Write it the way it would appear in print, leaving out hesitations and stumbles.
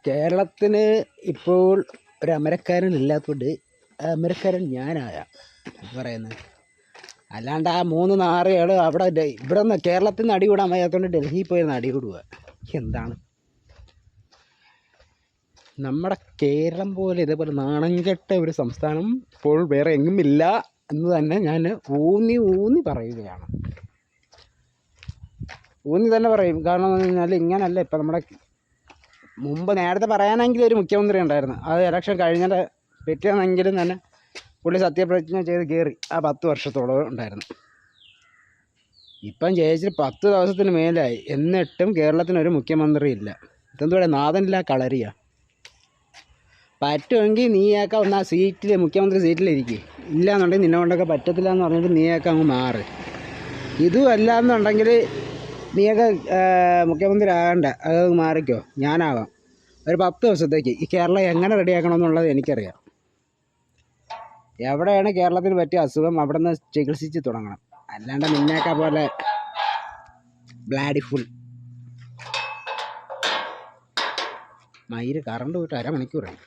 കേരളത്തിന് ഇപ്പോൾ ഒരു അമരക്കാരൻ ഇല്ലാത്തതുകൊണ്ട് അമരക്കാരൻ ഞാനായ പറയുന്നത്. അല്ലാണ്ട് ആ 3 നാറുകൾ അവിടെ ഇവിടെ നിന്ന് കേരളത്തിൽ നിന്ന് അടികൂടാൻ വയ്യാത്തതുകൊണ്ട് ഡൽഹിയിൽ പോയിരുന്ന് അടികൂടുക. എന്താണ് നമ്മുടെ കേരളം പോലെ ഇതേപോലെ നാണം കെട്ട ഒരു സംസ്ഥാനം ഇപ്പോൾ വേറെ എങ്ങും ഇല്ല എന്ന് തന്നെ ഞാൻ ഊന്നി പറയുകയാണ്. ഊന്നി തന്നെ പറയും. കാരണം എന്ന് പറഞ്ഞാൽ ഇങ്ങനല്ല. ഇപ്പം നമ്മുടെ മുമ്പ് നേരത്തെ പറയാനെങ്കിൽ ഒരു മുഖ്യമന്ത്രി ഉണ്ടായിരുന്നു. അത് ഇലക്ഷൻ കഴിഞ്ഞിട്ട് പിറ്റേന്നെങ്കിലും തന്നെ പുള്ളി സത്യപ്രതിജ്ഞ ചെയ്ത് കയറി. ആ 10 വർഷത്തോളം ഉണ്ടായിരുന്നു. ഇപ്പം ജയിച്ചിട്ട് 10 ദിവസത്തിന് മേലായി. എന്നിട്ടും കേരളത്തിനൊരു മുഖ്യമന്ത്രി ഇല്ല. ഇതെന്തുകൂടെ നാഥനില്ല കളരിയ. പറ്റുമെങ്കിൽ നീയൊക്കെ ഒന്ന് ആ സീറ്റിൽ മുഖ്യമന്ത്രി സീറ്റിലിരിക്കുക. ഇല്ലയെന്നുണ്ടെങ്കിൽ നിന്നെ കൊണ്ടൊക്കെ പറ്റത്തില്ല എന്ന് പറഞ്ഞിട്ട് നീയൊക്കെ അങ്ങ് മാറ്. ഇതും അല്ല എന്നുണ്ടെങ്കിൽ നീയൊക്കെ മുഖ്യമന്ത്രി ആകണ്ട, അത് മാറിക്കോ. ഞാനാവാം ഒരു 10 ദിവസത്തേക്ക്. ഈ കേരളം എങ്ങനെ റെഡിയാക്കണമെന്നുള്ളത് എനിക്കറിയാം. എവിടെയാണ് കേരളത്തിന് പറ്റിയ അസുഖം അവിടെ നിന്ന് ചികിത്സിച്ച് തുടങ്ങണം. അല്ലാണ്ട് നിന്നേക്കാ പോലെ ബ്ലാഡി ഫുൾ മയിര് കറണ്ട് പോയിട്ട് 1/2 മണിക്കൂറായി.